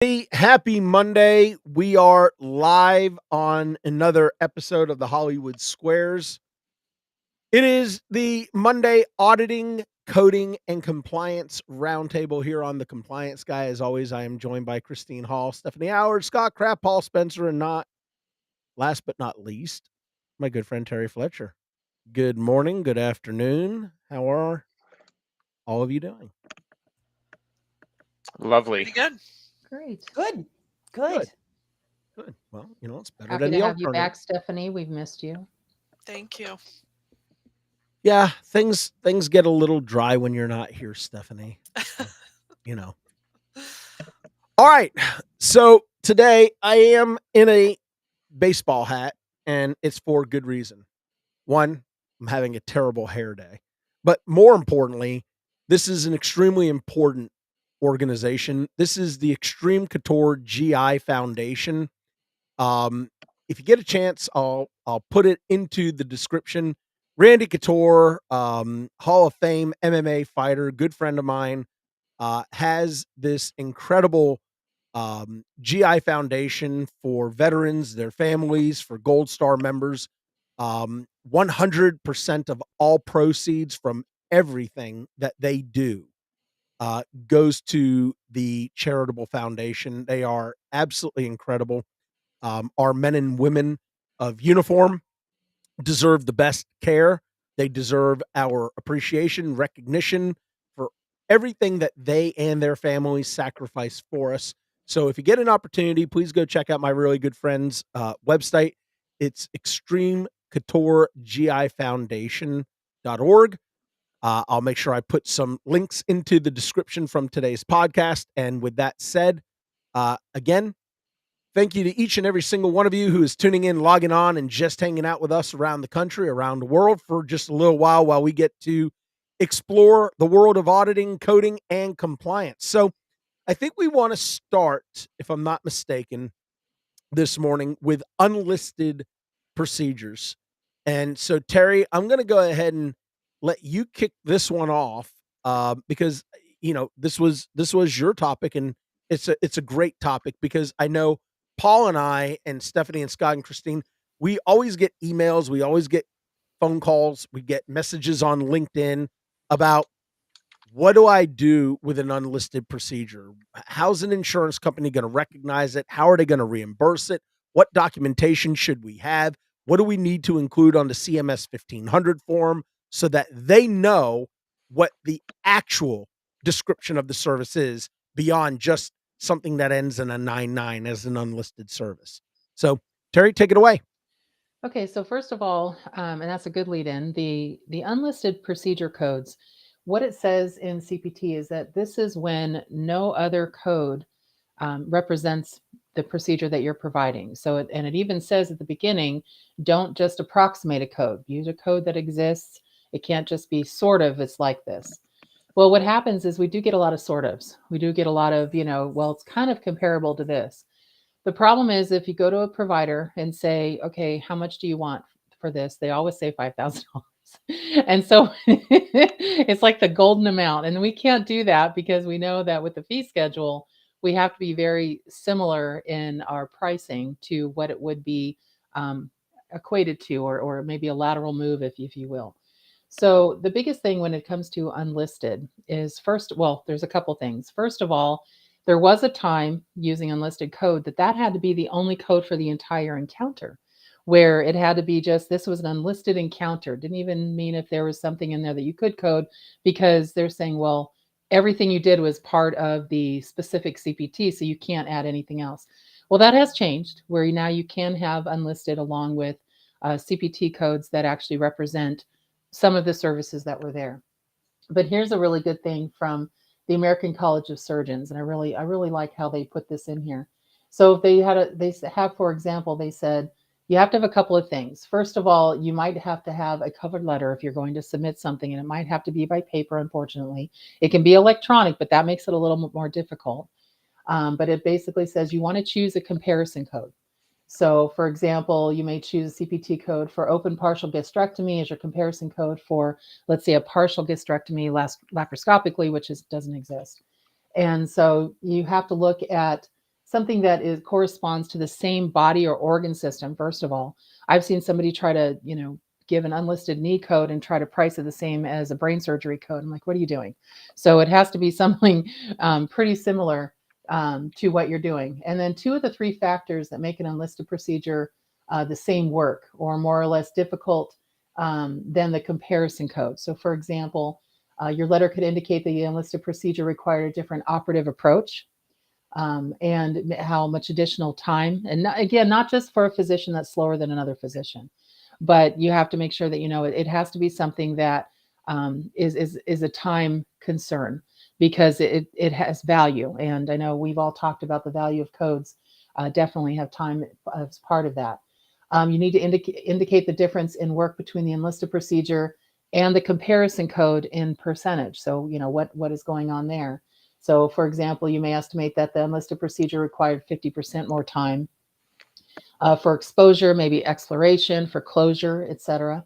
Hey, happy Monday. We are live on another episode of the Hollywood Squares. It is the Monday Auditing, Coding, and Compliance Roundtable here on the Compliance Guy. As always, I am joined by Christine Hall, Stephanie Howard, Scott Kraft, Paul Spencer, and not last but not least, my good friend Terry Fletcher. Good morning, good afternoon. How are all of you doing? Lovely. Pretty good. Great. Good. Good. Good. Well, it's better Happy than to the have you alternative. back, Stephanie. We've missed you. Thank you. Yeah, things get a little dry when you're not here, Stephanie. So, you know. All right. So today I am in a baseball hat, and it's for good reason. One, I'm having a terrible hair day. But more importantly, this is an extremely important organization. This is the Extreme Couture GI Foundation. If you get a chance, I'll put it into the description. Randy Couture, Hall of Fame MMA fighter, good friend of mine, has this incredible GI foundation for veterans, their families, for Gold Star members. 100% of all proceeds from everything that they do goes to the charitable foundation. They are absolutely incredible. Our men and women of uniform deserve the best care. They deserve our appreciation, recognition for everything that they and their families sacrifice for us. So if you get an opportunity, please go check out my really good friend's website. It's extremecouturegifoundation.org. I'll make sure I put some links into the description from today's podcast. And with that said, again, thank you to each and every single one of you who is tuning in, logging on, and just hanging out with us around the country, around the world for just a little while we get to explore the world of auditing, coding, and compliance. So I think we want to start, if I'm not mistaken, this morning with unlisted procedures. And so, Terry, I'm going to go ahead and let you kick this one off because this was your topic, and it's a great topic because I know Paul and I and Stephanie and Scott and Christine, we always get emails, we always get phone calls, we get messages on LinkedIn about what do I do with an unlisted procedure? How's an insurance company going to recognize it? How are they going to reimburse it? What documentation should we have? What do we need to include on the CMS 1500 form so that they know what the actual description of the service is beyond just something that ends in a 99 as an unlisted service? So, Terry, take it away. Okay, so first of all, and that's a good lead in, the unlisted procedure codes, what it says in CPT is that this is when no other code represents the procedure that you're providing. So, it even says at the beginning, don't just approximate a code. Use a code that exists. It can't just be sort of, it's like this. Well, what happens is we do get a lot of sort ofs. We do get a lot of, well, it's kind of comparable to this. The problem is if you go to a provider and say, okay, how much do you want for this? They always say $5,000. And so it's like the golden amount. And we can't do that because we know that with the fee schedule, we have to be very similar in our pricing to what it would be equated to, or maybe a lateral move, if you will. So the biggest thing when it comes to unlisted is there's a couple things. First of all, there was a time using unlisted code that had to be the only code for the entire encounter, where it had to be just, this was an unlisted encounter. Didn't even mean if there was something in there that you could code, because they're saying, well, everything you did was part of the specific CPT, so you can't add anything else. Well, that has changed, where now you can have unlisted along with CPT codes that actually represent some of the services that were there. But here's a really good thing from the American College of Surgeons, and I really like how they put this in here. So if they have, for example, they said you have to have a couple of things. First of all, you might have to have a covered letter if you're going to submit something, and it might have to be by paper, unfortunately. It can be electronic, but that makes it a little more difficult. But it basically says you want to choose a comparison code. So, for example, you may choose a CPT code for open partial gastrectomy as your comparison code for, let's say, a partial gastrectomy laparoscopically, which doesn't exist. And so you have to look at something that corresponds to the same body or organ system. First of all, I've seen somebody try to, give an unlisted knee code and try to price it the same as a brain surgery code. I'm like, what are you doing? So it has to be something pretty similar to what you're doing. And then two of the three factors that make an unlisted procedure the same work or more or less difficult than the comparison code. So, for example, your letter could indicate that the unlisted procedure required a different operative approach and how much additional time. And again, not just for a physician that's slower than another physician, but you have to make sure that it has to be something that is a time concern because it has value. And I know we've all talked about the value of codes. Definitely have time as part of that. You need to indicate the difference in work between the enlisted procedure and the comparison code in percentage. So, what is going on there. So, for example, you may estimate that the enlisted procedure required 50% more time for exposure, maybe exploration, for closure, etc.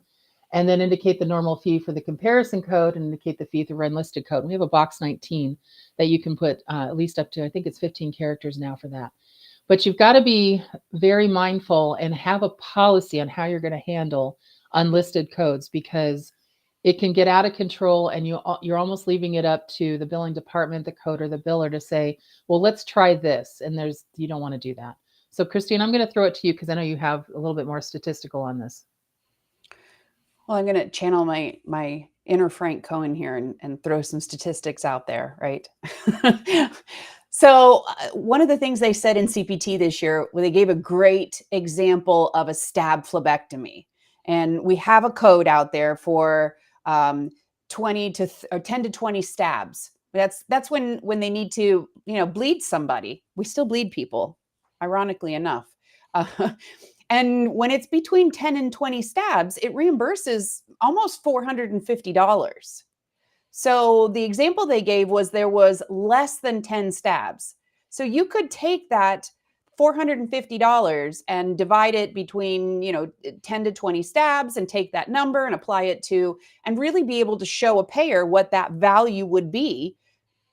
And then indicate the normal fee for the comparison code and indicate the fee for enlisted code. We have a box 19 that you can put at least up to, I think it's 15 characters now for that. But you've got to be very mindful and have a policy on how you're going to handle unlisted codes because it can get out of control and you're almost leaving it up to the billing department, the coder, the biller to say, well, let's try this. And you don't want to do that. So Christine, I'm going to throw it to you because I know you have a little bit more statistical on this. Well, I'm going to channel my inner Frank Cohen here and throw some statistics out there, right? So one of the things they said in CPT this year, where they gave a great example of a stab phlebectomy. And we have a code out there for 20 to or 10 to 20 stabs. That's when they need to, bleed somebody. We still bleed people, ironically enough. And when it's between 10 and 20 stabs, it reimburses almost $450. So the example they gave was there was less than 10 stabs. So you could take that $450 and divide it between, 10 to 20 stabs and take that number and apply it to, and really be able to show a payer what that value would be,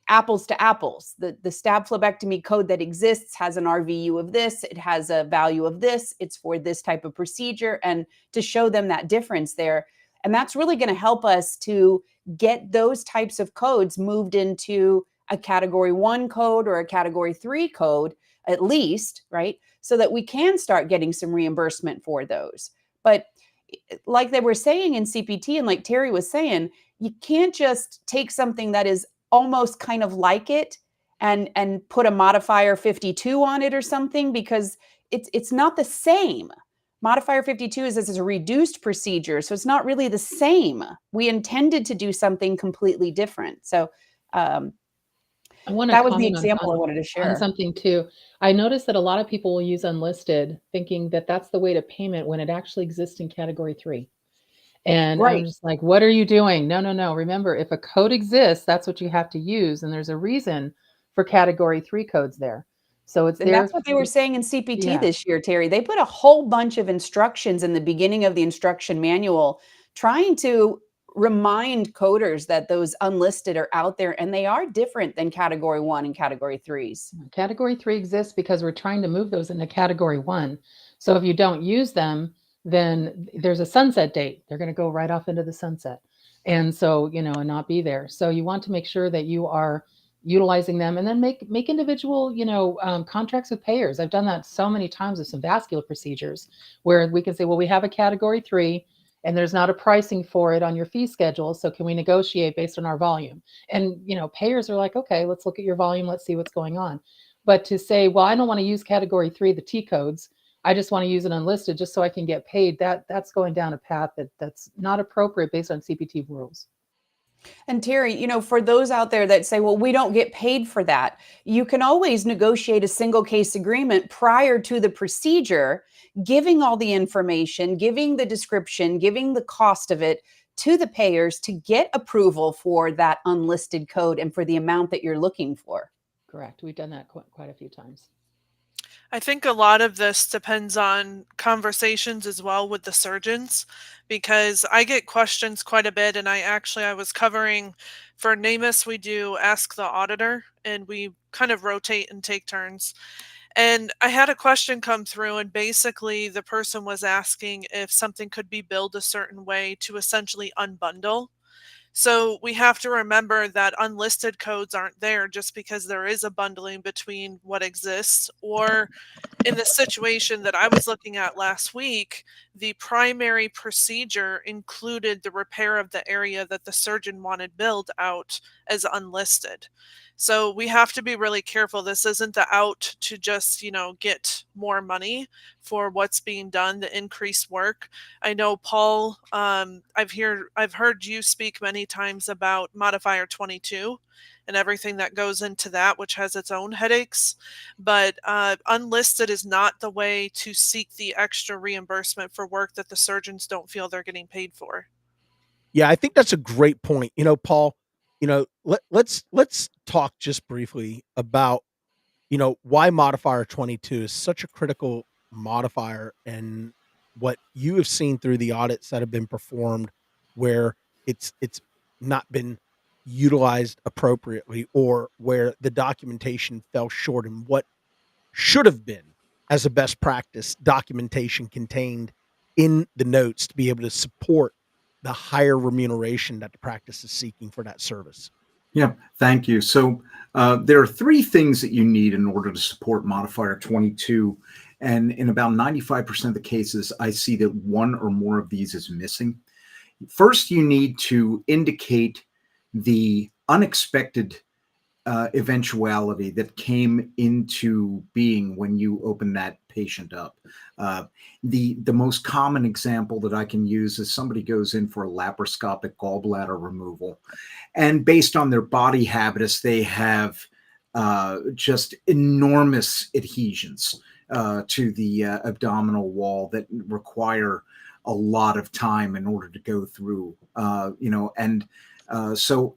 apples to apples. The stab phlebectomy code that exists has an RVU of this, it has a value of this, it's for this type of procedure, and to show them that difference there. And that's really going to help us to get those types of codes moved into a category 1 code or a category 3 code, at least, right? So that we can start getting some reimbursement for those. But like they were saying in CPT, and like Terry was saying, you can't just take something that is almost kind of like it and put a modifier 52 on it or something, because it's not the same. Modifier 52 is a reduced procedure, so it's not really the same. We intended to do something completely different. So I want to that was the comment example I wanted to share. on something too. I noticed that a lot of people will use unlisted thinking that that's the way to payment when it actually exists in category 3. And Right. I'm just like, what are you doing? No. Remember, if a code exists, that's what you have to use. And there's a reason for category 3 codes there. So it's And there. that's what they were saying in CPT Yeah. this year, Terry. They put a whole bunch of instructions in the beginning of the instruction manual, trying to remind coders that those unlisted are out there and they are different than category 1 and category 3s. Category 3 exists because we're trying to move those into category 1. So if you don't use them, then there's a sunset date. They're going to go right off into the sunset. And so, and not be there. So you want to make sure that you are utilizing them and then make individual, contracts with payers. I've done that so many times with some vascular procedures where we can say, well, we have a category 3 and there's not a pricing for it on your fee schedule. So can we negotiate based on our volume? And, payers are like, okay, let's look at your volume. Let's see what's going on. But to say, well, I don't want to use category 3, the T codes, I just want to use an unlisted just so I can get paid, that's going down a path that's not appropriate based on CPT rules. And Terry, for those out there that say, well, we don't get paid for that, you can always negotiate a single case agreement prior to the procedure, giving all the information, giving the description, giving the cost of it to the payers to get approval for that unlisted code and for the amount that you're looking for. Correct. We've done that quite a few times. I think a lot of this depends on conversations as well with the surgeons, because I get questions quite a bit. And I was covering for NAMUS, we do Ask the Auditor, and we kind of rotate and take turns. And I had a question come through, and basically the person was asking if something could be billed a certain way to essentially unbundle. So we have to remember that unlisted codes aren't there just because there is a bundling between what exists, or in the situation that I was looking at last week, the primary procedure included the repair of the area that the surgeon wanted billed out as unlisted. So we have to be really careful. This isn't the out to just, get more money for what's being done, the increased work. I know Paul, I've heard you speak many times about modifier 22 and everything that goes into that, which has its own headaches. But unlisted is not the way to seek the extra reimbursement for work that the surgeons don't feel they're getting paid for. Yeah, I think that's a great point. Paul, let's talk just briefly about, why modifier 22 is such a critical modifier, and what you have seen through the audits that have been performed where it's not been utilized appropriately, or where the documentation fell short, and what should have been, as a best practice, documentation contained in the notes to be able to support the higher remuneration that the practice is seeking for that service. Yeah, thank you. So there are three things that you need in order to support modifier 22. And in about 95% of the cases, I see that one or more of these is missing. First, you need to indicate the unexpected eventuality that came into being when you open that patient up. The most common example that I can use is somebody goes in for a laparoscopic gallbladder removal, and based on their body habitus, they have just enormous adhesions to the abdominal wall that require a lot of time in order to go through, so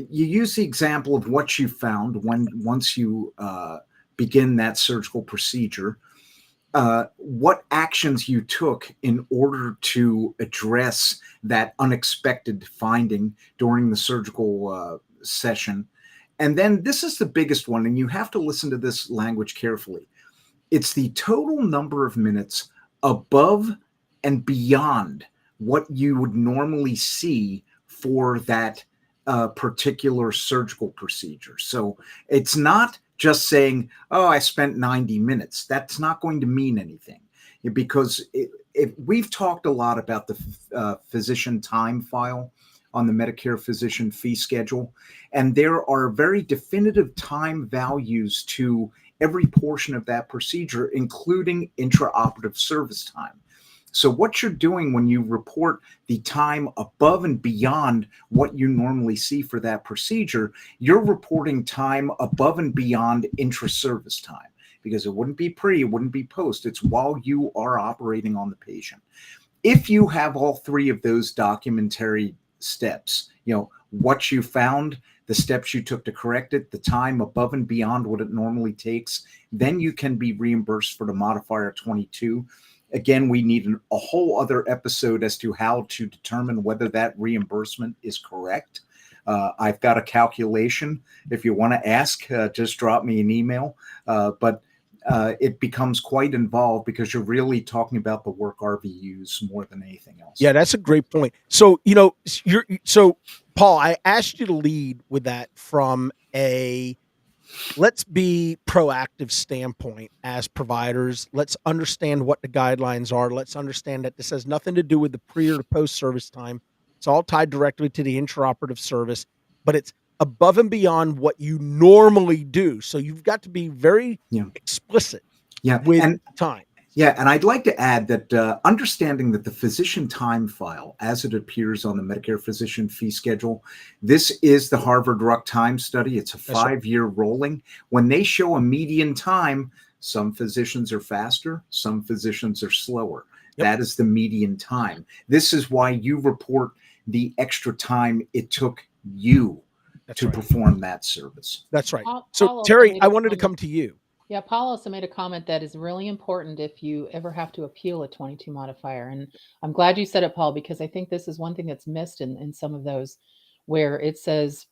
you use the example of what you found once you begin that surgical procedure, what actions you took in order to address that unexpected finding during the surgical session. And then this is the biggest one, and you have to listen to this language carefully. It's the total number of minutes above and beyond what you would normally see for that particular surgical procedure. So it's not just saying, oh, I spent 90 minutes. That's not going to mean anything, because we've talked a lot about the physician time file on the Medicare physician fee schedule, and there are very definitive time values to every portion of that procedure, including intraoperative service time. So what you're doing when you report the time above and beyond what you normally see for that procedure, you're reporting time above and beyond intra-service time, because it wouldn't be pre, it wouldn't be post. It's while you are operating on the patient. If you have all three of those documentary steps, what you found, the steps you took to correct it, the time above and beyond what it normally takes, then you can be reimbursed for the modifier 22. Again, we need a whole other episode as to how to determine whether that reimbursement is correct. I've got a calculation. If you want to ask, just drop me an email. But it becomes quite involved, because you're really talking about the work RVUs more than anything else. Yeah, that's a great point. So, so Paul, I asked you to lead with that from a let's be proactive standpoint as providers. Let's understand what the guidelines are. Let's understand that this has nothing to do with the pre or the post service time. It's all tied directly to the intraoperative service, but it's above and beyond what you normally do. So you've got to be very explicit with time. Yeah, and I'd like to add that understanding that the physician time file, as it appears on the Medicare physician fee schedule, this is the Harvard Ruck time study. It's a 5-year rolling. When they show a median time, some physicians are faster, some physicians are slower. Yep. That is the median time. This is why you report the extra time it took you to perform that service. That's right. So Terry, I wanted to come to you. Yeah, Paul also made a comment that is really important if you ever have to appeal a 22 modifier. And I'm glad you said it, Paul, because I think this is one thing that's missed in some of those, where it says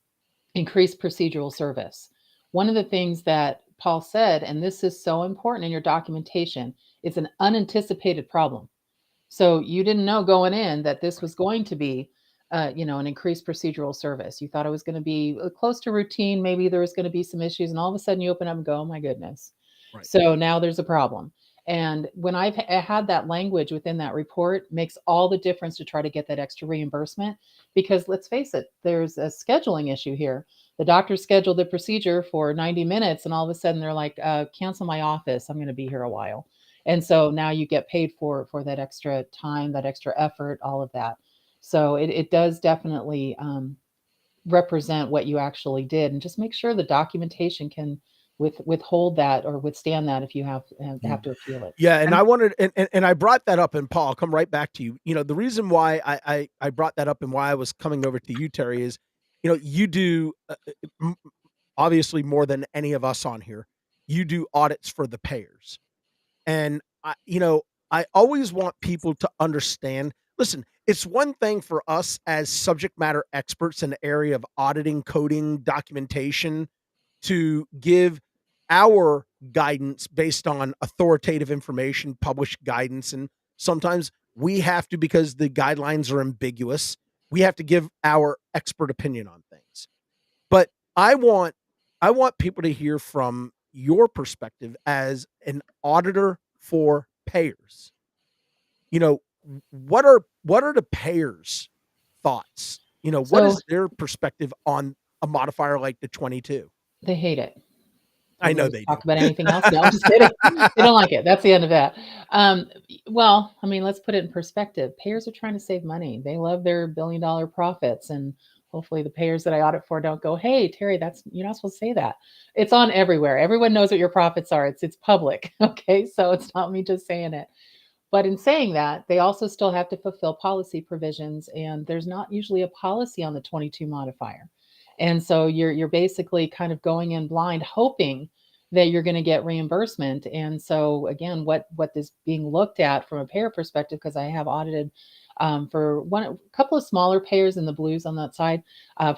increased procedural service. One of the things that Paul said, and this is so important in your documentation, it's an unanticipated problem. So you didn't know going in that this was going to be, an increased procedural service. You thought it was going to be close to routine. Maybe there was going to be some issues, and all of a sudden you open up and go, "Oh my goodness!" Right. So now there's a problem. And when I've had that language within that report, makes all the difference to try to get that extra reimbursement. Because let's face it, there's a scheduling issue here. The doctor scheduled the procedure for 90 minutes, and all of a sudden they're like, "Cancel my office. I'm going to be here a while." And so now you get paid for that extra time, that extra effort, all of that. So it does definitely represent what you actually did, and just make sure the documentation can withhold that or withstand that if you have to appeal it. Yeah, and I wanted and I brought that up, and Paul, I'll come right back to you. You know, the reason why I brought that up and why I was coming over to you, Terry, is, you do obviously more than any of us on here. You do audits for the payers, and I always want people to understand. Listen, it's one thing for us as subject matter experts in the area of auditing, coding, documentation, to give our guidance based on authoritative information, published guidance. And sometimes we have to, because the guidelines are ambiguous, we have to give our expert opinion on things. But I want people to hear from your perspective as an auditor for payers. What are the payers' thoughts? What So is their perspective on a modifier like the 22? they hate it. I Want me know to they do. talk about anything else? No, I'm just kidding. They don't like it. That's the end of that. Well, I mean, let's put it in perspective. Payers are trying to save money. They love their billion-dollar profits, and hopefully the payers that I audit for don't go, "Hey, Terry, you're not supposed to say that." It's on everywhere. Everyone knows what your profits are. It's public. Okay, so it's not me just saying it. But in saying that, they also still have to fulfill policy provisions, and there's not usually a policy on the 22 modifier. And so you're basically kind of going in blind, hoping that you're going to get reimbursement. And so again, what is being looked at from a payer perspective, because I have audited for a couple of smaller payers in the blues on that side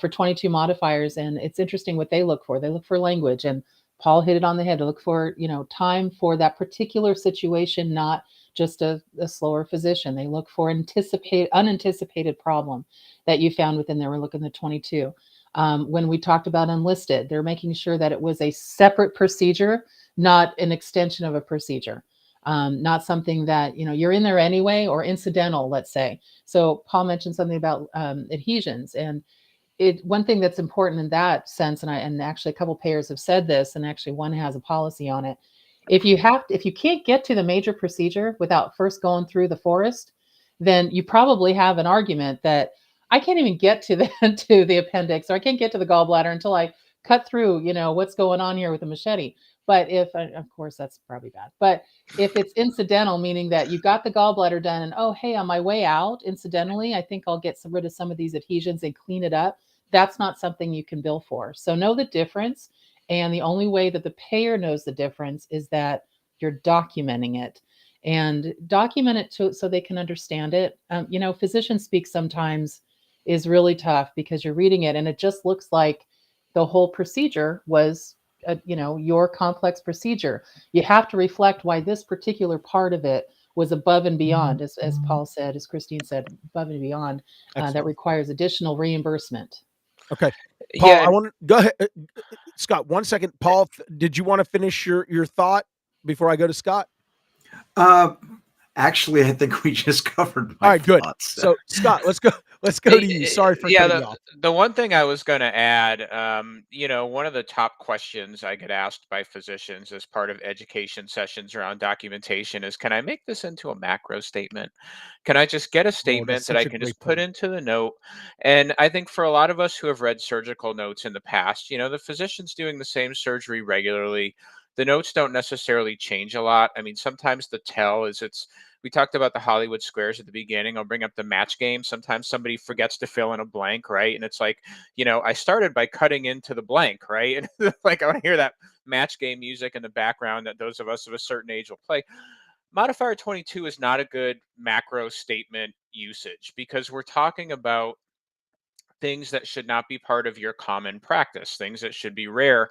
for 22 modifiers, and it's interesting what they look for. They look for language, and Paul hit it on the head. To look for time for that particular situation, not just a slower physician. They look for unanticipated problem that you found within there. We're looking at 22. When we talked about unlisted, they're making sure that it was a separate procedure, not an extension of a procedure. Not something that you're in there anyway, or incidental, let's say. So Paul mentioned something about adhesions, and one thing that's important in that sense, and actually a couple payers have said this, and actually one has a policy on it. If you can't get to the major procedure without first going through the forest, then you probably have an argument that I can't even get to the appendix, or I can't get to the gallbladder until I cut through, what's going on here with a machete. But if, of course, that's probably bad. But if it's incidental, meaning that you got the gallbladder done, and oh, hey, on my way out, incidentally, I think I'll get rid of some of these adhesions and clean it up. That's not something you can bill for. So know the difference. And the only way that the payer knows the difference is that you're documenting it, and document it so they can understand it. Physician speak sometimes is really tough, because you're reading it and it just looks like the whole procedure was, your complex procedure. You have to reflect why this particular part of it was above and beyond, as Paul said, as Christine said, above and beyond, that requires additional reimbursement. Okay. Paul, Yeah, I want to go ahead. Scott, 1 second. Paul, did you want to finish your thought before I go to Scott? Actually, I think we just covered my All right, good. thoughts. So Scott, let's go to you. Sorry for cutting you off. the one thing I was going to add, one of the top questions I get asked by physicians as part of education sessions around documentation is, can I make this into a macro statement? Can I just get a statement that I can just put into the note? And I think for a lot of us who have read surgical notes in the past, the physician's doing the same surgery regularly. The notes don't necessarily change a lot. I mean, sometimes the tell is we talked about the Hollywood squares at the beginning. I'll bring up the match game. Sometimes somebody forgets to fill in a blank, right? And it's like, I started by cutting into the blank, right? And like, I want to hear that match game music in the background that those of us of a certain age will play. Modifier 22 is not a good macro statement usage, because we're talking about things that should not be part of your common practice, things that should be rare.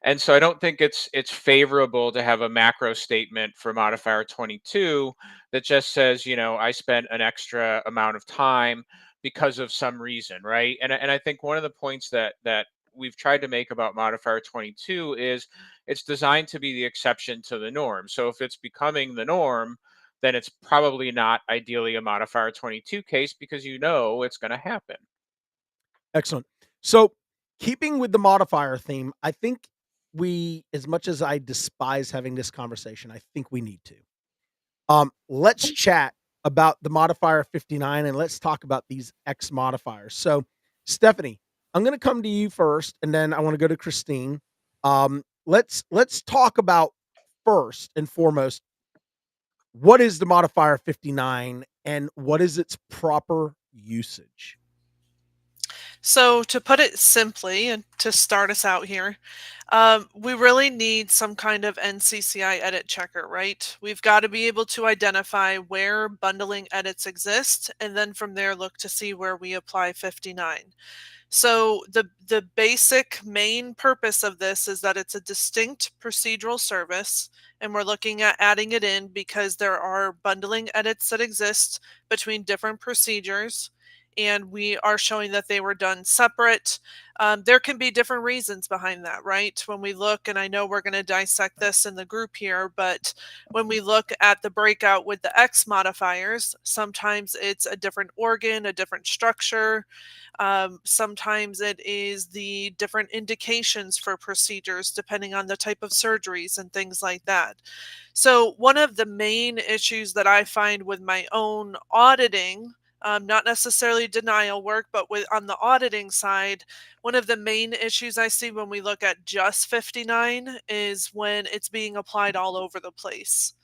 And so I don't think it's favorable to have a macro statement for modifier 22 that just says, I spent an extra amount of time because of some reason, right? And I think one of the points that we've tried to make about modifier 22 is it's designed to be the exception to the norm. So if it's becoming the norm, then it's probably not ideally a modifier 22 case because it's going to happen. Excellent. So, keeping with the modifier theme, I think as much as I despise having this conversation, I think we need to. Let's chat about the modifier 59 and let's talk about these X modifiers. So, Stephanie, I'm going to come to you first, and then I want to go to Christine. Let's talk about first and foremost, what is the modifier 59 and what is its proper usage? So, to put it simply, and to start us out here, we really need some kind of NCCI edit checker, right? We've got to be able to identify where bundling edits exist, and then from there look to see where we apply 59. So the basic main purpose of this is that it's a distinct procedural service, and we're looking at adding it in because there are bundling edits that exist between different procedures, and we are showing that they were done separate. There can be different reasons behind that, right? When we look, and I know we're going to dissect this in the group here, but when we look at the breakout with the X modifiers, sometimes it's a different organ, a different structure. Sometimes it is the different indications for procedures depending on the type of surgeries and things like that. So one of the main issues that I find with my own auditing, not necessarily denial work, but on the auditing side, one of the main issues I see when we look at just 59 is when it's being applied all over the place.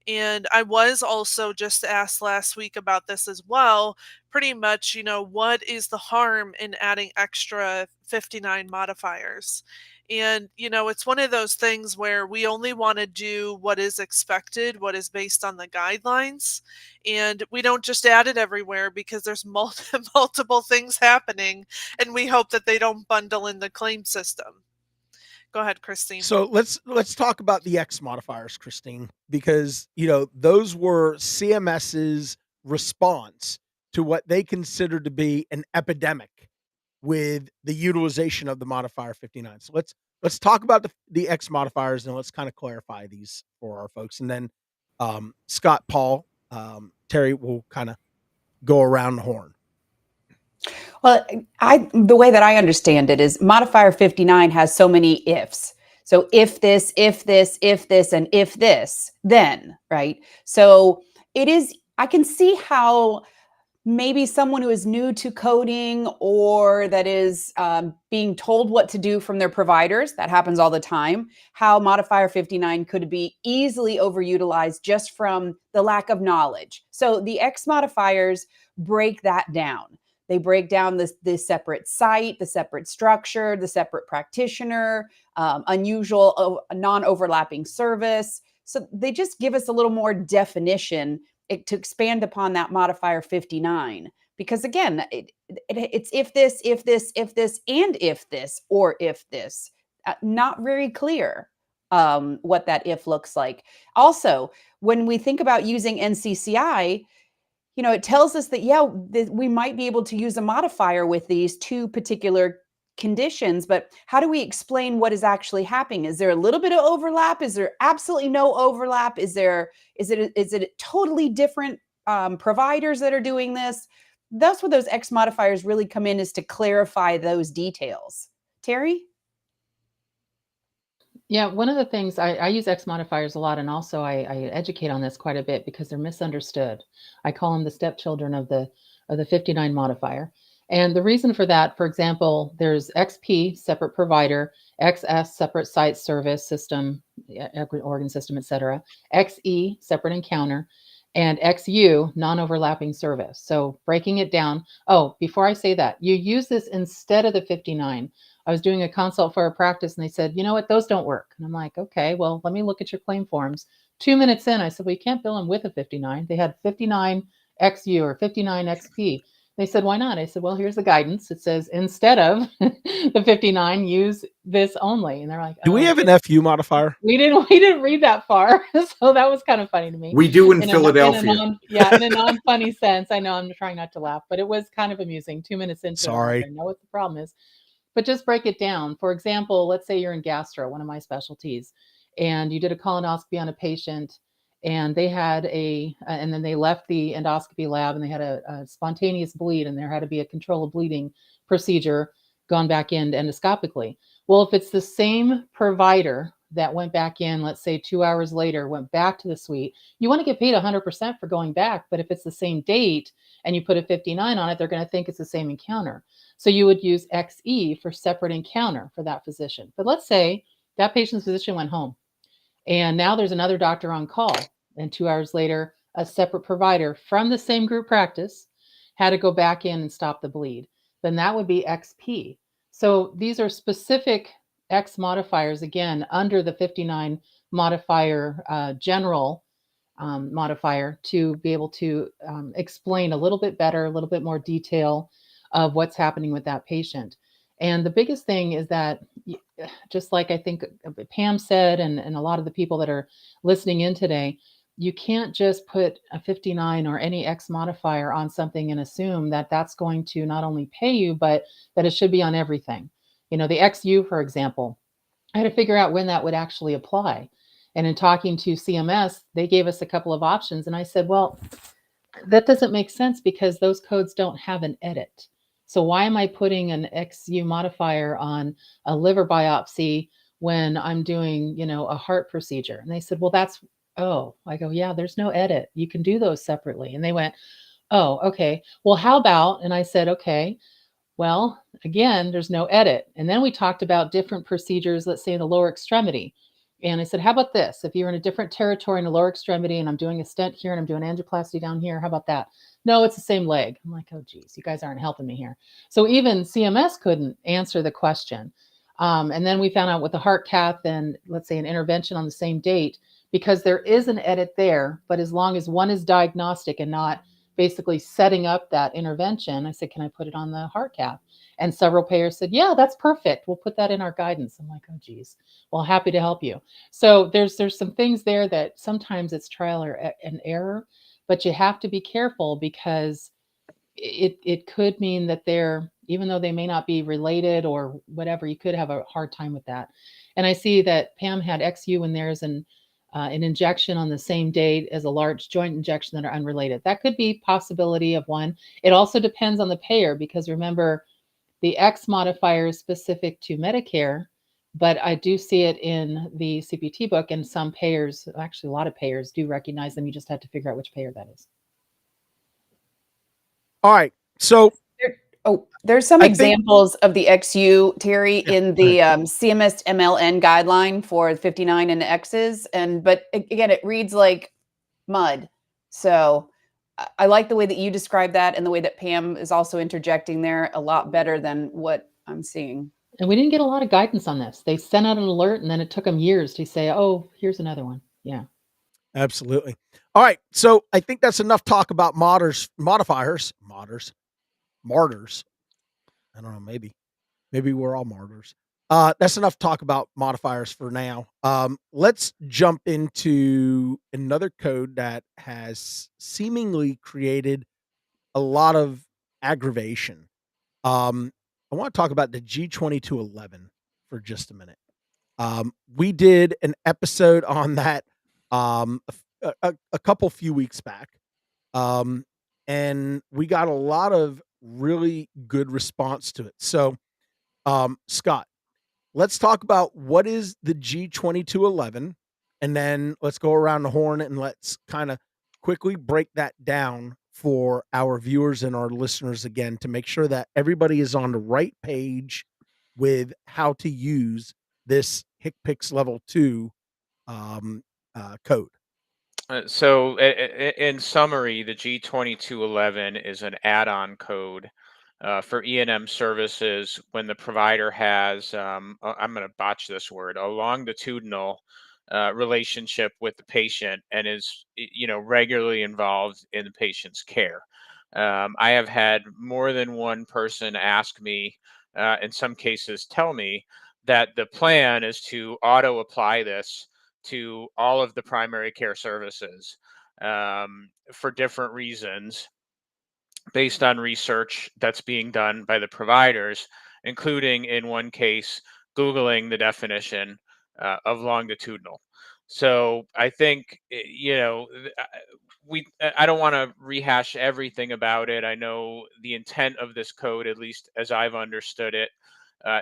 And I was also just asked last week about this as well. Pretty much, what is the harm in adding extra 59 modifiers? And, it's one of those things where we only want to do what is expected, what is based on the guidelines. And we don't just add it everywhere because there's multiple things happening. And we hope that they don't bundle in the claim system. Go ahead, Christine. So let's talk about the X modifiers, Christine, because those were CMS's response to what they considered to be an epidemic with the utilization of the modifier 59. So let's talk about the X modifiers and let's kind of clarify these for our folks, and then Scott, Paul, Terry will kind of go around the horn. Well, the way that I understand it is modifier 59 has so many ifs. So if this, and if this, then, right? So I can see how maybe someone who is new to coding or that is being told what to do from their providers, that happens all the time, how modifier 59 could be easily overutilized just from the lack of knowledge. So the X modifiers break that down. They break down the separate site, the separate structure, the separate practitioner, unusual, non-overlapping service. So they just give us a little more definition to expand upon that modifier 59. Because again, it's if this, and if this, or if this. Not very clear what that if looks like. Also, when we think about using NCCI, it tells us that, we might be able to use a modifier with these two particular conditions, but how do we explain what is actually happening? Is there a little bit of overlap? Is there absolutely no overlap? Is it totally different providers that are doing this? That's where those X modifiers really come in, is to clarify those details. Terry? Yeah, one of the things I use X modifiers a lot, and also I educate on this quite a bit because they're misunderstood. I call them the stepchildren of the 59 modifier. And the reason for that, for example, there's XP, separate provider, XS, separate site service system, organ system, etc. XE, separate encounter, and XU, non-overlapping service. So breaking it down. Oh, before I say that, you use this instead of the 59. I was doing a consult for a practice and they said, you know what, those don't work. And I'm like, okay, well, let me look at your claim forms. 2 minutes in, I said, well, you can't bill them with a 59. They had 59 XU or 59 XP. They said, why not? I said, well, here's the guidance. It says, instead of the 59, use this only. And they're like, Do we oh, have an okay. FU modifier? We didn't read that far. So that was kind of funny to me. We do in In Philadelphia. in a non-funny sense. I know I'm trying not to laugh, but it was kind of amusing. 2 minutes into it, I'm like, Sorry. I know what the problem is. But just break it down. For example, let's say you're in gastro, one of my specialties, and you did a colonoscopy on a patient, and they had and then they left the endoscopy lab, and they had a spontaneous bleed, and there had to be a control of bleeding procedure gone back in endoscopically. Well, if it's the same provider that went back in, let's say 2 hours later, went back to the suite, you want to get paid 100% for going back. But if it's the same date and you put a 59 on it, they're going to think it's the same encounter. So you would use XE for separate encounter for that physician. But let's say that patient's physician went home, and now there's another doctor on call. And 2 hours later, a separate provider from the same group practice had to go back in and stop the bleed. Then that would be XP. So these are specific X modifiers, again, under the 59 modifier, general modifier, to be able to explain a little bit better, a little bit more detail of what's happening with that patient. And the biggest thing is that, just like I think Pam said, and a lot of the people that are listening in today, you can't just put a 59 or any X modifier on something and assume that that's going to not only pay you, but that it should be on everything. You know, the XU, for example, I had to figure out when that would actually apply. And in talking to CMS, they gave us a couple of options. And I said, well, that doesn't make sense because those codes don't have an edit. So why am I putting an XU modifier on a liver biopsy when I'm doing, you know, a heart procedure? And they said, well, I go, yeah, there's no edit. You can do those separately. And they went, oh, okay. Well, how about, and I said, okay, well, again, there's no edit. And then we talked about different procedures, let's say in the lower extremity. And I said, how about this? If you're in a different territory in the lower extremity and I'm doing a stent here and I'm doing angioplasty down here, how about that? No, it's the same leg. I'm like, oh, geez, you guys aren't helping me here. So even CMS couldn't answer the question. And then we found out with the heart cath and let's say an intervention on the same date, because there is an edit there, but as long as one is diagnostic and not basically setting up that intervention, I said, can I put it on the heart cath? And several payers said, yeah, that's perfect. We'll put that in our guidance. I'm like, oh, geez. Well, happy to help you. So there's some things there that sometimes it's trial and error, but you have to be careful because it could mean that they're, even though they may not be related or whatever, you could have a hard time with that. And I see that Pam had XU in there as an injection on the same date as a large joint injection that are unrelated. That could be possibility of one. It also depends on the payer because remember, the X modifier is specific to Medicare, but I do see it in the CPT book, and some payers, actually a lot of payers, do recognize them. You just have to figure out which payer that is. All right. So there's some I think- examples of the XU, Terry, Yeah, in go the CMS MLN guideline for 59 and the X's. But again, it reads like mud. So I like the way that you describe that and the way that Pam is also interjecting there a lot better than what I'm seeing. And we didn't get a lot of guidance on this. They sent out an alert and then it took them years to say, oh, here's another one. Yeah. Absolutely. All right. So I think that's enough talk about martyrs. I don't know. Maybe we're all martyrs. That's enough talk about modifiers for now. Let's jump into another code that has seemingly created a lot of aggravation. I want to talk about the G2211 for just a minute. We did an episode on that a couple few weeks back. And we got a lot of really good response to it. So, Scott, let's talk about what is the G2211, and then let's go around the horn and let's kind of quickly break that down for our viewers and our listeners again to make sure that everybody is on the right page with how to use this HCPCS level 2 code. So in summary, the G2211 is an add-on code for E&M services when the provider has, I'm going to botch this word, a longitudinal relationship with the patient and is, regularly involved in the patient's care. I have had more than one person ask me, in some cases, tell me that the plan is to auto apply this to all of the primary care services for different reasons based on research that's being done by the providers, including in one case, Googling the definition of longitudinal. So I think, I don't want to rehash everything about it. I know the intent of this code, at least as I've understood it,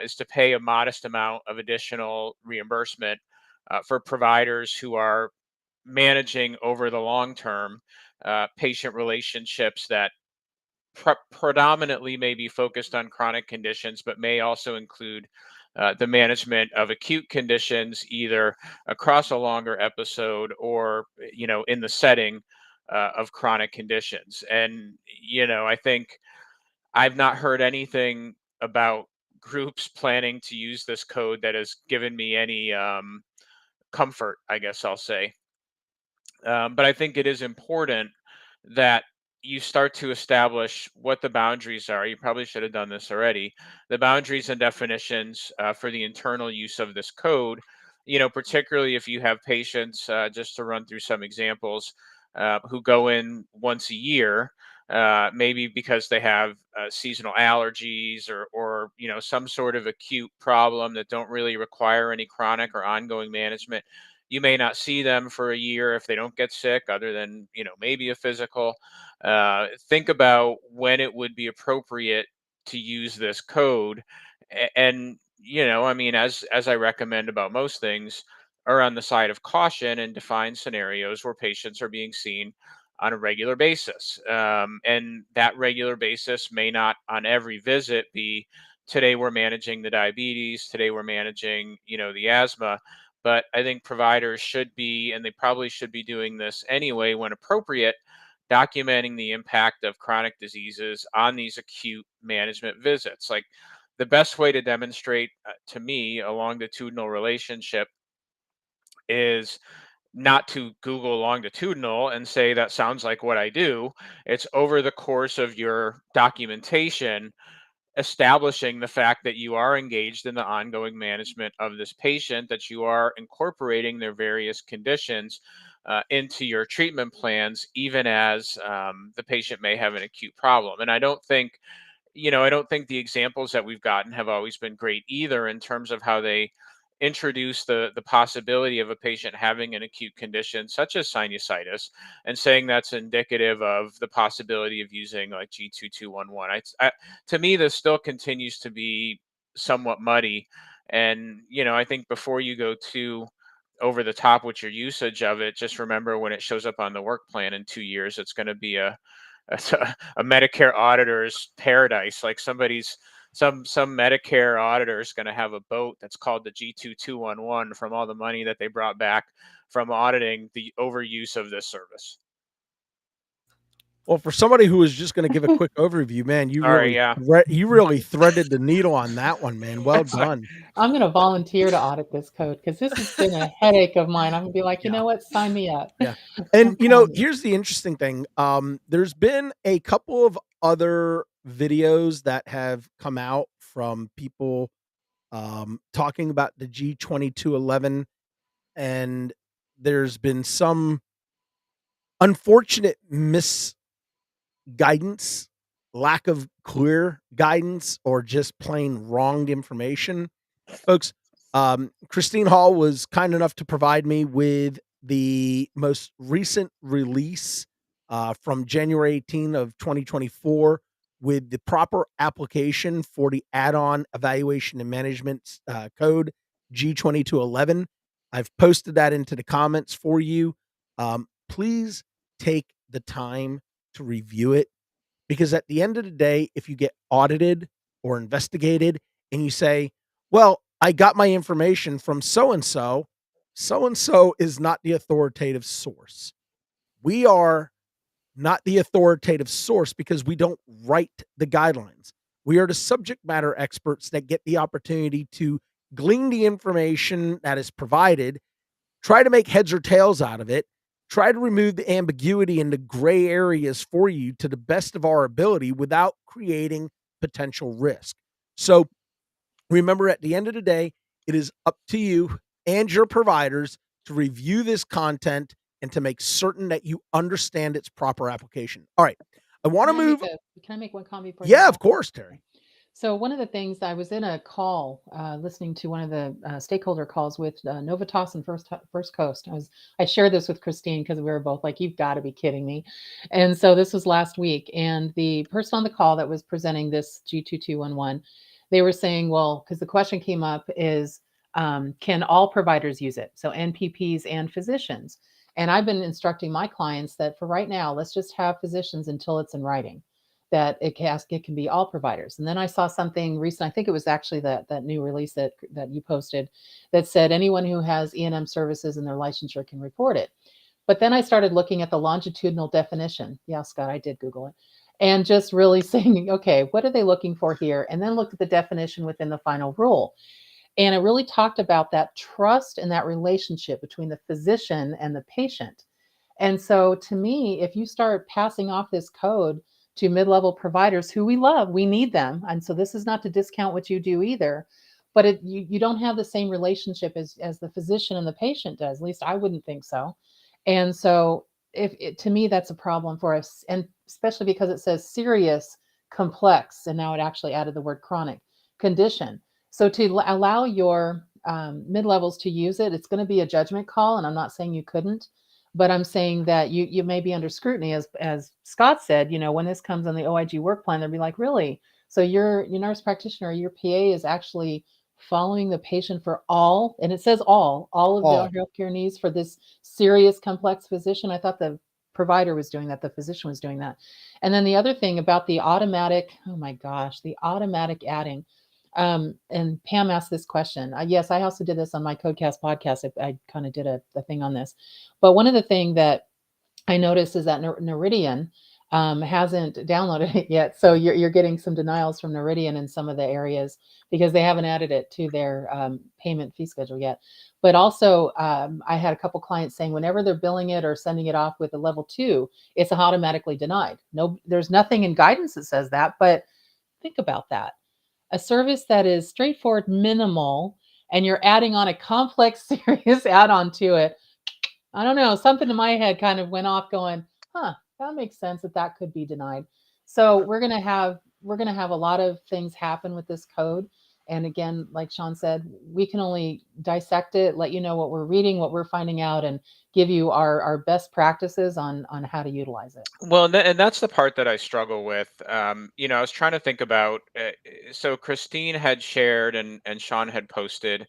is to pay a modest amount of additional reimbursement for providers who are managing over the long term patient relationships that predominantly may be focused on chronic conditions, but may also include the management of acute conditions, either across a longer episode or, in the setting of chronic conditions. And, I think I've not heard anything about groups planning to use this code that has given me any comfort, I guess I'll say. But I think it is important that you start to establish what the boundaries are. You probably should have done this already. The boundaries and definitions for the internal use of this code, particularly if you have patients, just to run through some examples, who go in once a year, maybe because they have seasonal allergies or some sort of acute problem that don't really require any chronic or ongoing management. You may not see them for a year if they don't get sick, other than maybe a physical. Think about when it would be appropriate to use this code, and I mean, as I recommend about most things, are on the side of caution and define scenarios where patients are being seen on a regular basis. And that regular basis may not on every visit be, today we're managing the diabetes, today we're managing, the asthma. But I think providers should be, and they probably should be doing this anyway when appropriate, documenting the impact of chronic diseases on these acute management visits. Like, the best way to demonstrate to me a longitudinal relationship is not to Google longitudinal and say that sounds like what I do. It's over the course of your documentation, establishing the fact that you are engaged in the ongoing management of this patient, that you are incorporating their various conditions into your treatment plans, even as the patient may have an acute problem. And I don't think the examples that we've gotten have always been great either, in terms of how they introduce the possibility of a patient having an acute condition such as sinusitis and saying that's indicative of the possibility of using like G2211. To me, this still continues to be somewhat muddy. And, I think before you go too over the top with your usage of it, just remember when it shows up on the work plan in 2 years, it's going to be a Medicare auditor's paradise. Like some Medicare auditor is going to have a boat that's called the G2211 from all the money that they brought back from auditing the overuse of this service. Well, for somebody who was just gonna give a quick overview, man, Sorry, yeah. you really threaded the needle on that one, man. Well done. I'm going to volunteer to audit this code because this has been a headache of mine. I'm going to be like, you Yeah. know what? Sign me up. Yeah. And, I'm telling you. here's the interesting thing. There's been a couple of other videos that have come out from people, talking about the G2211, and there's been some unfortunate misguidance, lack of clear guidance, or just plain wronged information. Folks, Christine Hall was kind enough to provide me with the most recent release from January 18 of 2024 with the proper application for the add-on evaluation and management code G2211. I've posted that into the comments for you. Please take the time to review it, because at the end of the day, if you get audited or investigated and you say, well, I got my information from so and so is not the authoritative source. We are not the authoritative source because we don't write the guidelines. We are the subject matter experts that get the opportunity to glean the information that is provided, try to make heads or tails out of it, try to remove the ambiguity and the gray areas for you to the best of our ability without creating potential risk. So remember, at the end of the day, it is up to you and your providers to review this content and to make certain that you understand its proper application. All right. I want to move. Can I make one comment before? Yeah, of course, Terry. So one of the things, I was in a call, listening to one of the stakeholder calls with Novitas and First Coast. I shared this with Christine because we were both like, "You've got to be kidding me!" And so this was last week, and the person on the call that was presenting this G2211, they were saying, well, because the question came up is, can all providers use it? So NPPs and physicians. And I've been instructing my clients that for right now, let's just have physicians until it's in writing, that it can be all providers. And then I saw something recent, I think it was actually that new release that you posted, that said anyone who has E&M services in their licensure can report it. But then I started looking at the longitudinal definition. Yeah, Scott, I did Google it. And just really saying, okay, what are they looking for here? And then looked at the definition within the final rule. And it really talked about that trust and that relationship between the physician and the patient. And so to me, if you start passing off this code to mid-level providers who we love, we need them. And so this is not to discount what you do either, but you don't have the same relationship as the physician and the patient does. At least I wouldn't think so. And so to me, that's a problem for us. And especially because it says serious, complex, and now it actually added the word chronic condition. So to allow your mid-levels to use it, it's going to be a judgment call. And I'm not saying you couldn't, but I'm saying that you may be under scrutiny, as Scott said, when this comes on the OIG work plan, they'll be like, really? So your nurse practitioner, your PA is actually following the patient for all, and it says all of their healthcare needs for this serious, complex physician. I thought the provider was doing that, the physician was doing that. And then the other thing about the automatic, the automatic adding. And Pam asked this question. Yes, I also did this on my Codecast podcast. I kind of did a thing on this. But one of the things that I noticed is that Noridian hasn't downloaded it yet. So you're getting some denials from Noridian in some of the areas because they haven't added it to their payment fee schedule yet. But also, I had a couple clients saying whenever they're billing it or sending it off with a level 2, it's automatically denied. No, there's nothing in guidance that says that, but think about that. A service that is straightforward, minimal, and you're adding on a complex, serious add-on to it. I don't know, something in my head kind of went off going, that makes sense that could be denied. So we're going to have a lot of things happen with this code. And again, like Sean said, we can only dissect it, let you know what we're reading, what we're finding out, and give you our best practices on how to utilize it. Well, and that's the part that I struggle with. I was trying to think about, so Christine had shared and Sean had posted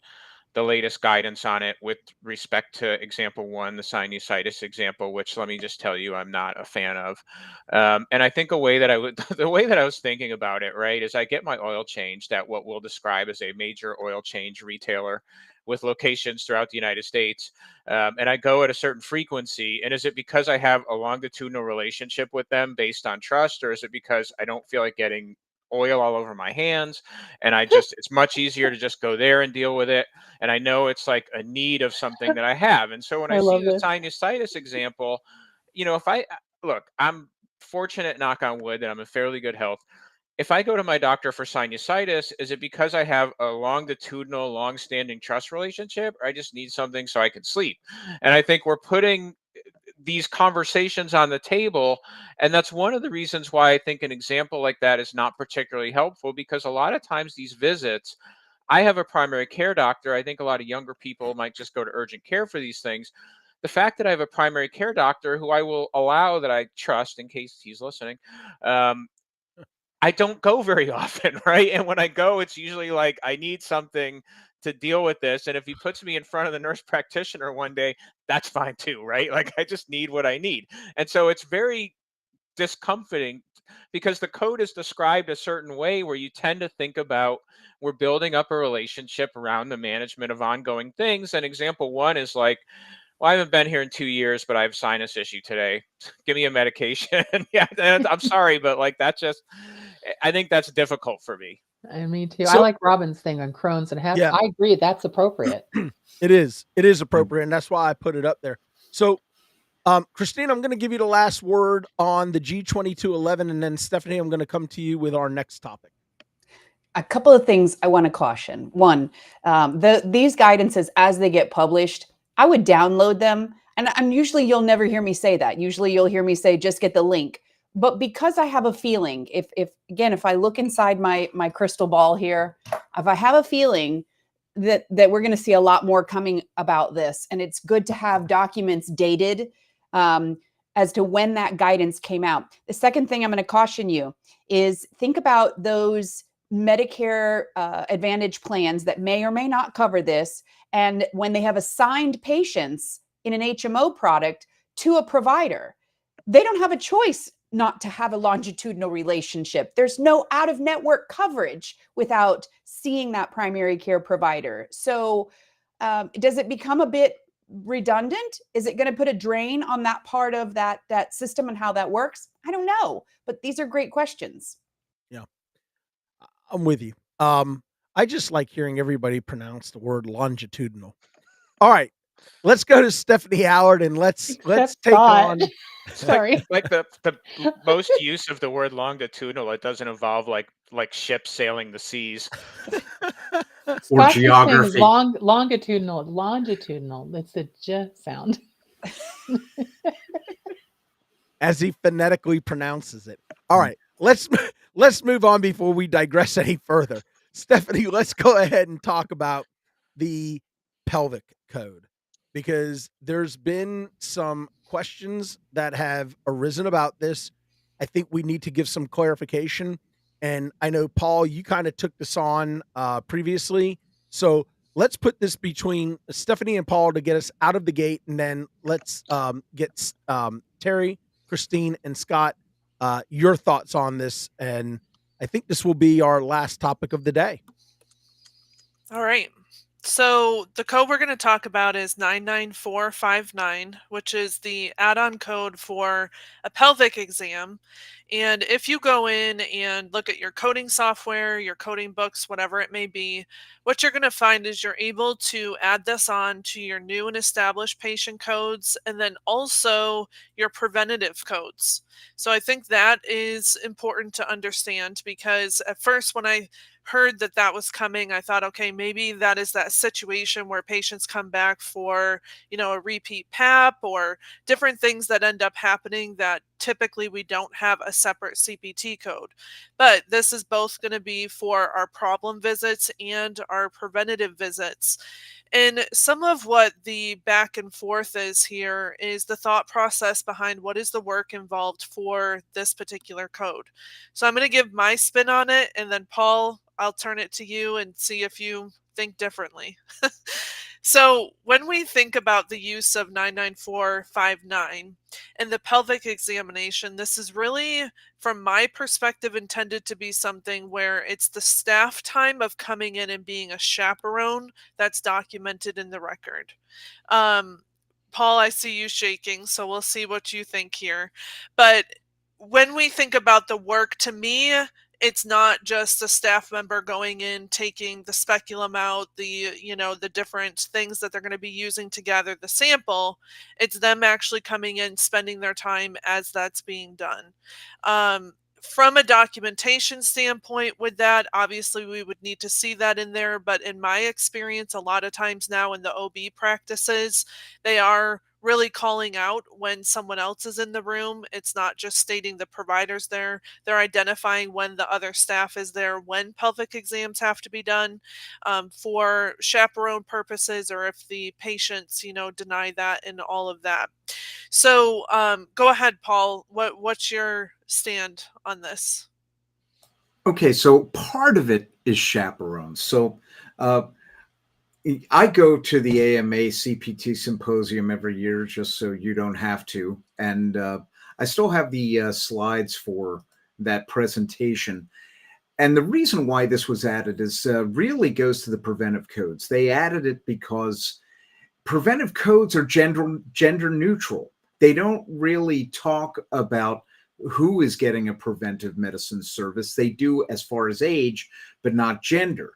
the latest guidance on it with respect to example 1, the sinusitis example, which let me just tell you, I'm not a fan of. And I think the way that I was thinking about it, right, is I get my oil changed at what we'll describe as a major oil change retailer with locations throughout the United States. And I go at a certain frequency. And is it because I have a longitudinal relationship with them based on trust, or is it because I don't feel like getting oil all over my hands and it's much easier to just go there and deal with it, and I know it's like a need of something that I have? And so when I see the sinusitis example, if I'm fortunate, knock on wood, that I'm in fairly good health. If I go to my doctor for sinusitis, is it because I have a longitudinal, long-standing trust relationship, or I just need something so I can sleep? And I think we're putting these conversations on the table, and that's one of the reasons why I think an example like that is not particularly helpful, because a lot of times these visits, I have a primary care doctor. I think a lot of younger people might just go to urgent care for these things. The fact that I have a primary care doctor who I will allow, that I trust in case he's listening, I don't go very often, right? And when I go, it's usually like I need something to deal with this. And if he puts me in front of the nurse practitioner one day, that's fine too, right? Like I just need what I need. And so it's very discomforting because the code is described a certain way where you tend to think about, we're building up a relationship around the management of ongoing things. And example 1 is like, well, I haven't been here in 2 years, but I have sinus issue today. Give me a medication. Yeah, I'm sorry, but like I think that's difficult for me. And me too. I like Robin's thing on Crohn's and I agree, that's appropriate. It is appropriate, and that's why I put it up there. So Christine, I'm going to give you the last word on the G2211, and then Stephanie, I'm going to come to you with our next topic. A couple of things I want to caution. One, these guidances, as they get published, I would download them. And usually you'll never hear me say that. Usually you'll hear me say, just get the link. But because I have a feeling, if I look inside my crystal ball here, if I have a feeling that we're going to see a lot more coming about this, and it's good to have documents dated as to when that guidance came out. The second thing I'm going to caution you is think about those Medicare Advantage plans that may or may not cover this. And when they have assigned patients in an HMO product to a provider, they don't have a choice not to have a longitudinal relationship. There's no out-of-network coverage without seeing that primary care provider. So does it become a bit redundant? Is it going to put a drain on that part of that system and how that works? I don't know, but these are great questions. Yeah, I'm with you. I just like hearing everybody pronounce the word longitudinal. All right, let's go to Stephanie Howard and let's take on. Sorry. Like the most use of the word longitudinal, it doesn't involve like ships sailing the seas. Or Scott's saying geography. Longitudinal. It's a j sound. As he phonetically pronounces it. All right, let's move on before we digress any further. Stephanie, let's go ahead and talk about the pelvic code, because there's been some questions that have arisen about this. I think we need to give some clarification. And I know, Paul, you kind of took this on previously. So let's put this between Stephanie and Paul to get us out of the gate. And then let's get Terry, Christine, and Scott, your thoughts on this. And I think this will be our last topic of the day. All right. So the code we're going to talk about is 99459, which is the add-on code for a pelvic exam. And if you go in and look at your coding software, your coding books, whatever it may be, what you're going to find is you're able to add this on to your new and established patient codes, and then also your preventative codes. So I think that is important to understand, because at first when I heard that was coming, I thought, okay, maybe that is that situation where patients come back for, a repeat PAP or different things that end up happening that typically we don't have a separate CPT code. But this is both going to be for our problem visits and our preventative visits. And some of what the back and forth is here is the thought process behind what is the work involved for this particular code. So I'm going to give my spin on it, and then Paul, I'll turn it to you and see if you think differently. So when we think about the use of 99459 and the pelvic examination, this is really, from my perspective, intended to be something where it's the staff time of coming in and being a chaperone that's documented in the record. Paul, I see you shaking, so we'll see what you think here. But when we think about the work, to me, it's not just a staff member going in, taking the speculum out, the different things that they're going to be using to gather the sample. It's them actually coming in, spending their time as that's being done. From a documentation standpoint with that, obviously we would need to see that in there. But in my experience, a lot of times now in the OB practices, they are really calling out when someone else is in the room. It's not just stating the provider's there. They're identifying when the other staff is there, when pelvic exams have to be done for chaperone purposes, or if the patients, deny that and all of that. So go ahead, Paul. What's your stand on this? Okay, so part of it is chaperones. So I go to the AMA CPT symposium every year just so you don't have to. And I still have the slides for that presentation. And the reason why this was added is really goes to the preventive codes. They added it because preventive codes are gender neutral. They don't really talk about who is getting a preventive medicine service. They do as far as age, but not gender.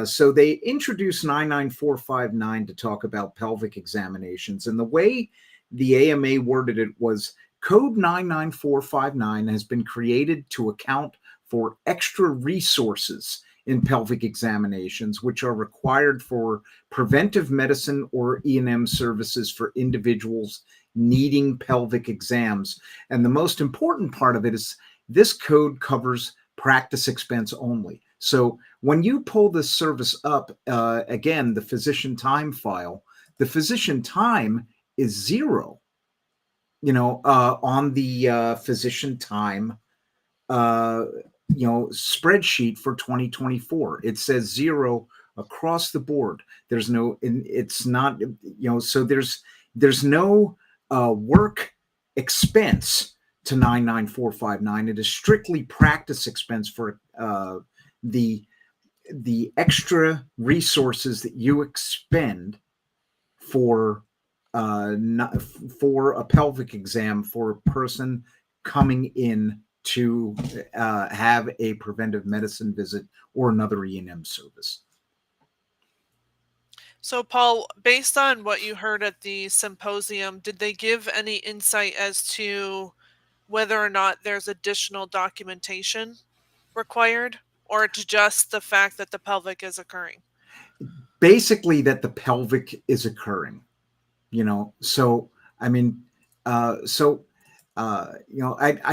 So they introduced 99459 to talk about pelvic examinations. And the way the AMA worded it was, Code 99459 has been created to account for extra resources in pelvic examinations, which are required for preventive medicine or E&M services for individuals needing pelvic exams. And the most important part of it is this code covers practice expense only. So when you pull this service up, again, the physician time file, the physician time is 0, on the physician time, spreadsheet for 2024. It says 0 across the board. There's no, it's not, so there's no work expense to 99459. It is strictly practice expense for the extra resources that you expend for for a pelvic exam for a person coming in to have a preventive medicine visit or another E&M service. So, Paul, based on what you heard at the symposium, did they give any insight as to whether or not there's additional documentation required, or it's just the fact that the pelvic is occurring? Basically, that the pelvic is occurring, so I mean, I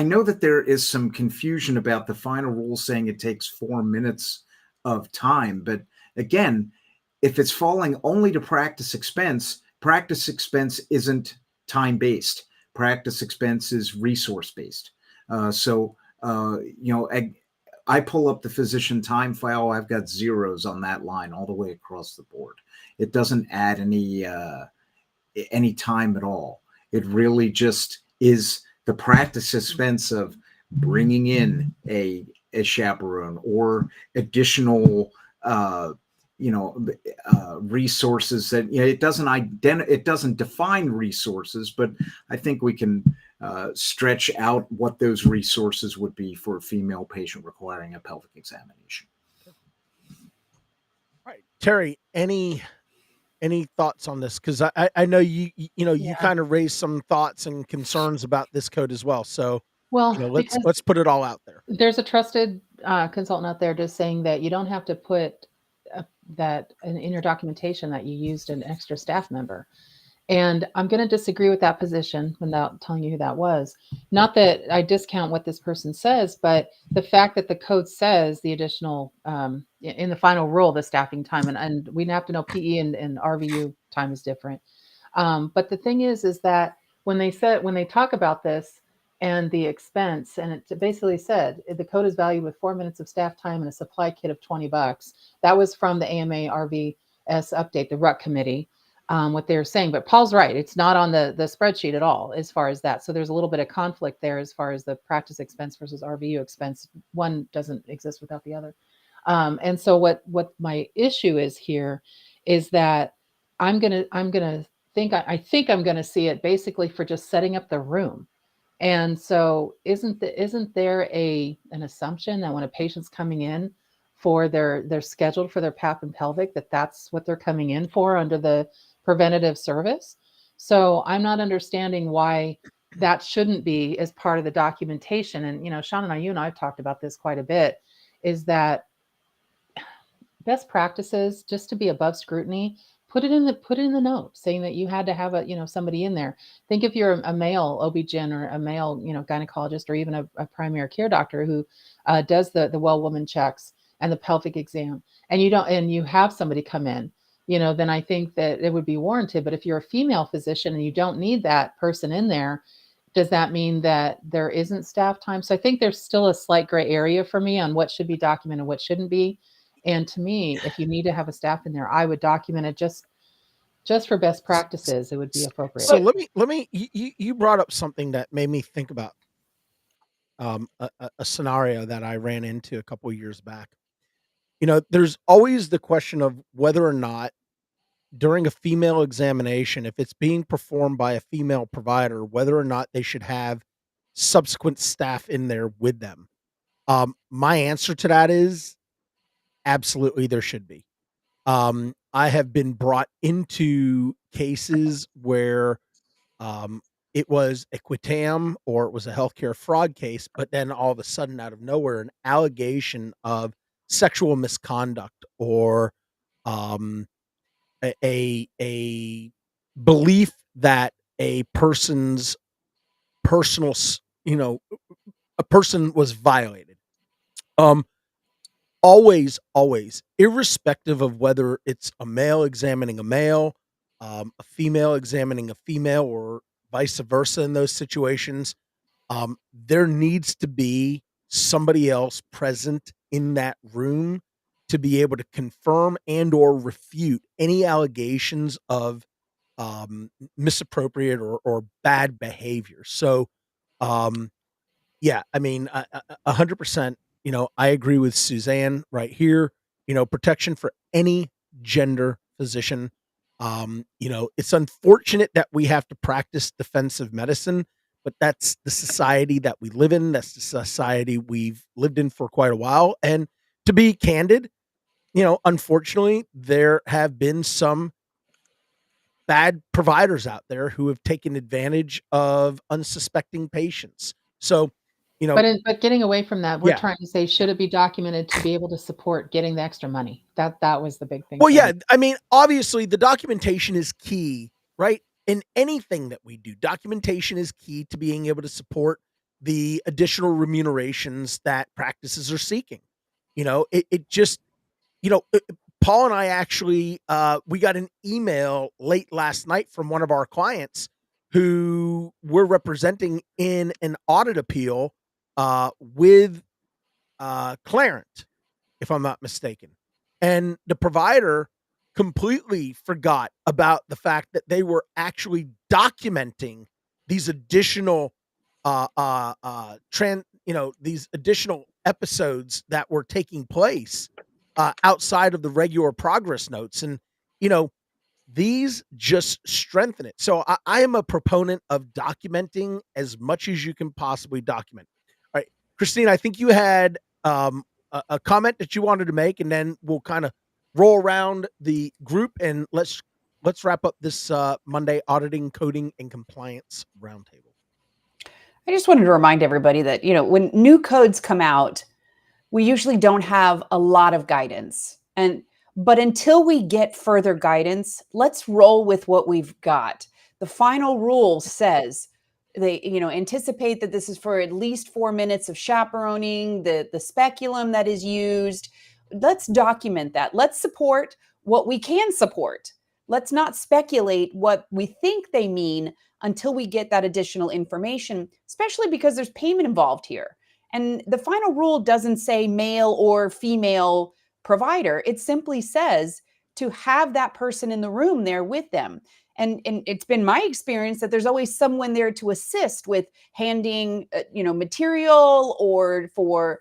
know that there is some confusion about the final rule saying it takes 4 minutes of time, but again, if it's falling only to practice expense isn't time-based. Practice expense is resource-based. I pull up the physician time file, I've got zeros on that line all the way across the board. It doesn't add any time at all. It really just is the practice expense of bringing in a chaperone or additional resources that it doesn't define resources, but I think we can stretch out what those resources would be for a female patient requiring a pelvic examination. All right, Terry, any thoughts on this? Because I know you kind of raised some thoughts and concerns about this code as well. So let's put it all out there. There's a trusted consultant out there just saying that you don't have to put that in your documentation that you used an extra staff member. And I'm going to disagree with that position without telling you who that was. Not that I discount what this person says, but the fact that the code says the additional, in the final rule, the staffing time, and we have to know PE and RVU time is different. But the thing is that when they talk about this and the expense, and it basically said the code is valued with 4 minutes of staff time and a supply kit of $20. That was from the AMA RVS update, the RUC committee. What they're saying, but Paul's right. It's not on the spreadsheet at all as far as that. So there's a little bit of conflict there as far as the practice expense versus RVU expense. One doesn't exist without the other. And so what my issue is here is that I think I'm gonna see it basically for just setting up the room. And so isn't there an assumption that when a patient's coming in for they're scheduled for their PAP and pelvic, that's what they're coming in for under the preventative service? So I'm not understanding why that shouldn't be as part of the documentation. And Sean you and I've talked about this quite a bit, is that best practices, just to be above scrutiny, put it in the note saying that you had to have somebody in there. Think if you're a male OB-GYN or a male gynecologist or even a primary care doctor who does the well woman checks and the pelvic exam, and you have somebody come in, then I think that it would be warranted. But if you're a female physician and you don't need that person in there, does that mean that there isn't staff time? So I think there's still a slight gray area for me on what should be documented and what shouldn't be. And to me, if you need to have a staff in there, I would document it just for best practices. It would be appropriate. So let me. You brought up something that made me think about a scenario that I ran into a couple of years back. There's always the question of whether or not during a female examination, if it's being performed by a female provider, whether or not they should have subsequent staff in there with them. My answer to that is absolutely there should be. I have been brought into cases where It was a quitam or it was a healthcare fraud case, but then all of a sudden, out of nowhere, an allegation of sexual misconduct or um, a belief that a person's personal, a person was violated. Um, always, irrespective of whether it's a male examining a male, a female examining a female, or vice versa in those situations, there needs to be somebody else present in that room to be able to confirm and or refute any allegations of misappropriate or bad behavior. So, um, yeah, I mean, 100%, I agree with Suzanne right here, protection for any gender physician. It's unfortunate that we have to practice defensive medicine, but that's the society that we live in. That's the society we've lived in for quite a while. And to be candid, unfortunately, there have been some bad providers out there who have taken advantage of unsuspecting patients. So, But getting away from that, we're yeah. trying to say, should it be documented to be able to support getting the extra money? That was the big thing. Well, for yeah, me. I mean, obviously the documentation is key, right? In anything that we do, documentation is key to being able to support the additional remunerations that practices are seeking. It just, Paul and I actually, we got an email late last night from one of our clients who we're representing in an audit appeal with Clarent, if I'm not mistaken. And the provider completely forgot about the fact that they were actually documenting these additional these additional episodes that were taking place outside of the regular progress notes. And, these just strengthen it. So I am a proponent of documenting as much as you can possibly document. All right, Christine, I think you had a comment that you wanted to make, and then we'll kind of roll around the group and let's wrap up this Monday auditing, coding, and compliance roundtable. I just wanted to remind everybody that, when new codes come out, we usually don't have a lot of guidance. But until we get further guidance, let's roll with what we've got. The final rule says they, anticipate that this is for at least 4 minutes of chaperoning, the speculum that is used. Let's document that. Let's support what we can support. Let's not speculate what we think they mean until we get that additional information, especially because there's payment involved here. And the final rule doesn't say male or female provider. It simply says to have that person in the room there with them. And it's been my experience that there's always someone there to assist with handing, material or for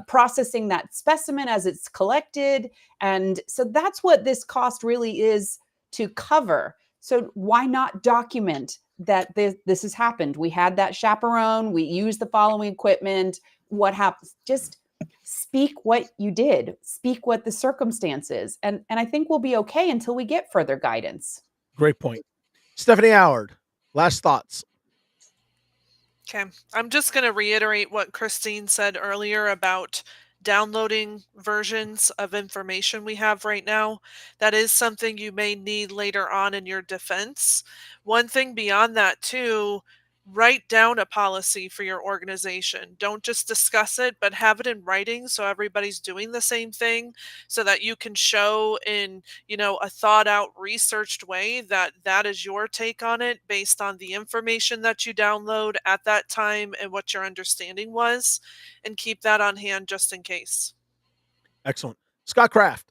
processing that specimen as it's collected. And so that's what this cost really is to cover. So why not document that this has happened? We had that chaperone. We used the following equipment. What happens? Just speak what you did. Speak what the circumstances. And I think we'll be okay until we get further guidance. Great point. Stephanie Howard, last thoughts. Okay. I'm just going to reiterate what Christine said earlier about downloading versions of information we have right now. That is something you may need later on in your defense. One thing beyond that, too, write down a policy for your organization. Don't just discuss it, but have it in writing so everybody's doing the same thing, so that you can show in, a thought out, researched way that that is your take on it based on the information that you download at that time and what your understanding was, and keep that on hand just in case. Excellent. Scott Kraft.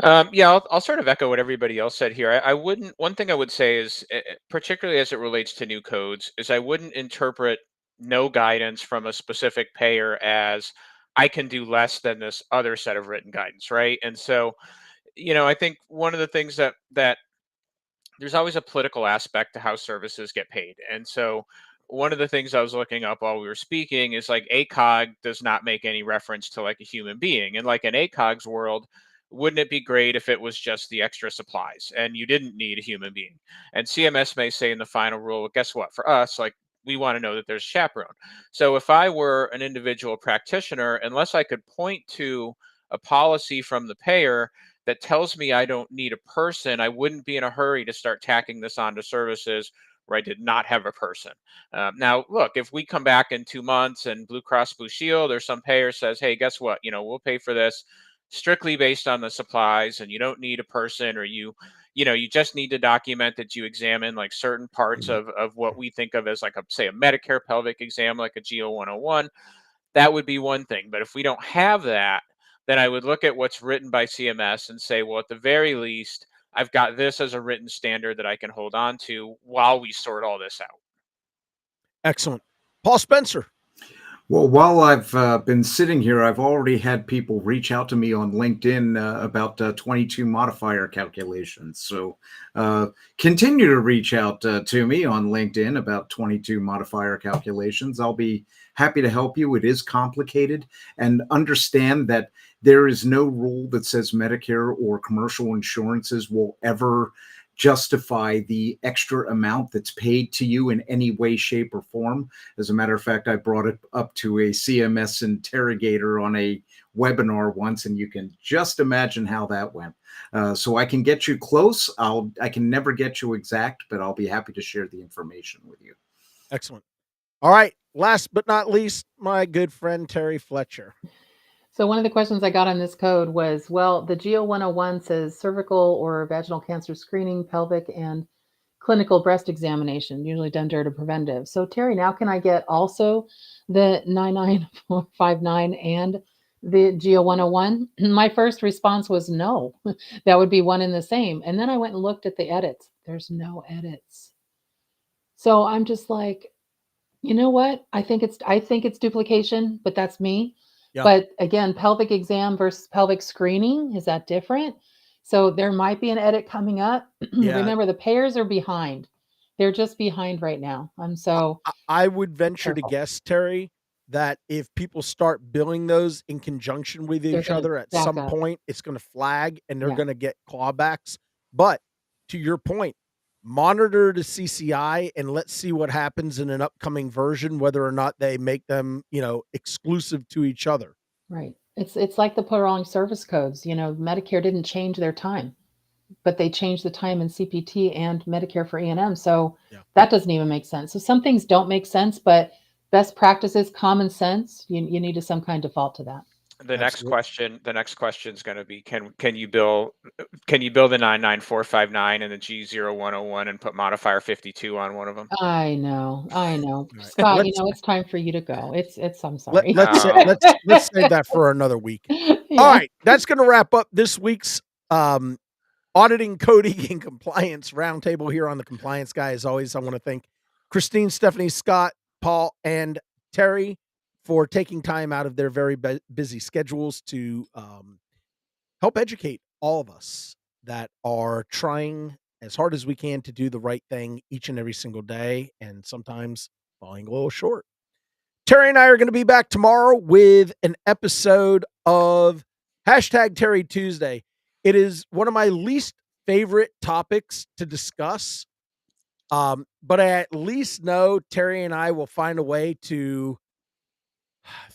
Yeah, I'll sort of echo what everybody else said here. I wouldn't. One thing I would say is, particularly as it relates to new codes, is I wouldn't interpret no guidance from a specific payer as I can do less than this other set of written guidance, right? And so, I think one of the things that there's always a political aspect to how services get paid, and so one of the things I was looking up while we were speaking is like ACOG does not make any reference to like a human being, and like in ACOG's world, Wouldn't it be great if it was just the extra supplies and you didn't need a human being? And CMS may say in the final rule, well, guess what? For us, like, we want to know that there's a chaperone. So if I were an individual practitioner, unless I could point to a policy from the payer that tells me I don't need a person, I wouldn't be in a hurry to start tacking this onto services where I did not have a person. Now, look, if we come back in 2 months and Blue Cross Blue Shield or some payer says, hey, guess what? We'll pay for this strictly based on the supplies, and you don't need a person, or you just need to document that you examine like certain parts of what we think of as like say a Medicare pelvic exam, like a GO 101. That would be one thing. But if we don't have that, then I would look at what's written by CMS and say, well, at the very least, I've got this as a written standard that I can hold on to while we sort all this out. Excellent. Paul Spencer. Well, while I've been sitting here, I've already had people reach out to me on LinkedIn about 22 modifier calculations. So continue to reach out to me on LinkedIn about 22 modifier calculations. I'll be happy to help you. It is complicated, and understand that there is no rule that says Medicare or commercial insurances will ever justify the extra amount that's paid to you in any way, shape, or form. As a matter of fact, I brought it up to a CMS interrogator on a webinar once, and you can just imagine how that went. So I can get you close. I can never get you exact, but I'll be happy to share the information with you. Excellent. All right. Last but not least, my good friend Terry Fletcher. So one of the questions I got on this code was, well, the GO 101 says cervical or vaginal cancer screening, pelvic, and clinical breast examination, usually done during a preventive. So Terry, now can I get also the 9959 and the GO 101? My first response was no, that would be one and the same. And then I went and looked at the edits. There's no edits. So I'm just like, you know what? I think it's duplication, but that's me. Yeah. But again, pelvic exam versus pelvic screening, is that different? So there might be an edit coming up. Yeah. Remember, the payers are behind. They're just behind right now. I would venture to guess, Terry, that if people start billing those in conjunction with each other at some point, it's going to flag and they're going to get clawbacks. But to your point, monitor the CCI and let's see what happens in an upcoming version, whether or not they make them, exclusive to each other. Right. It's like the prolonged service codes. Medicare didn't change their time, but they changed the time in CPT and Medicare for E&M. So that doesn't even make sense. So some things don't make sense, but best practices, common sense, you need to some kind of default to that. The next question is going to be, can you bill the 99459 and the G0101 and put modifier 52 on one of them? I know. Scott, it's time for you to go. I'm sorry. Let's save that for another week. Yeah. All right. That's going to wrap up this week's Auditing, Coding, and Compliance Roundtable here on the Compliance Guy. As always, I want to thank Christine, Stephanie, Scott, Paul, and Terry for taking time out of their very busy schedules to help educate all of us that are trying as hard as we can to do the right thing each and every single day, and sometimes falling a little short. Terry and I are going to be back tomorrow with an episode of #Terry Tuesday. It is one of my least favorite topics to discuss, but I at least know Terry and I will find a way to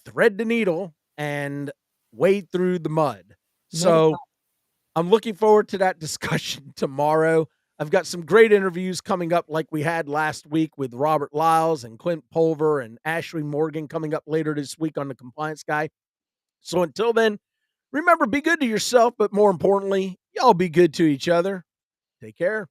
thread the needle and wade through the mud. So I'm looking forward to that discussion tomorrow. I've got some great interviews coming up like we had last week with Robert Lyles and Clint Pulver and Ashley Morgan coming up later this week on the Compliance Guy. So until then, remember, be good to yourself, but more importantly, y'all be good to each other. Take care.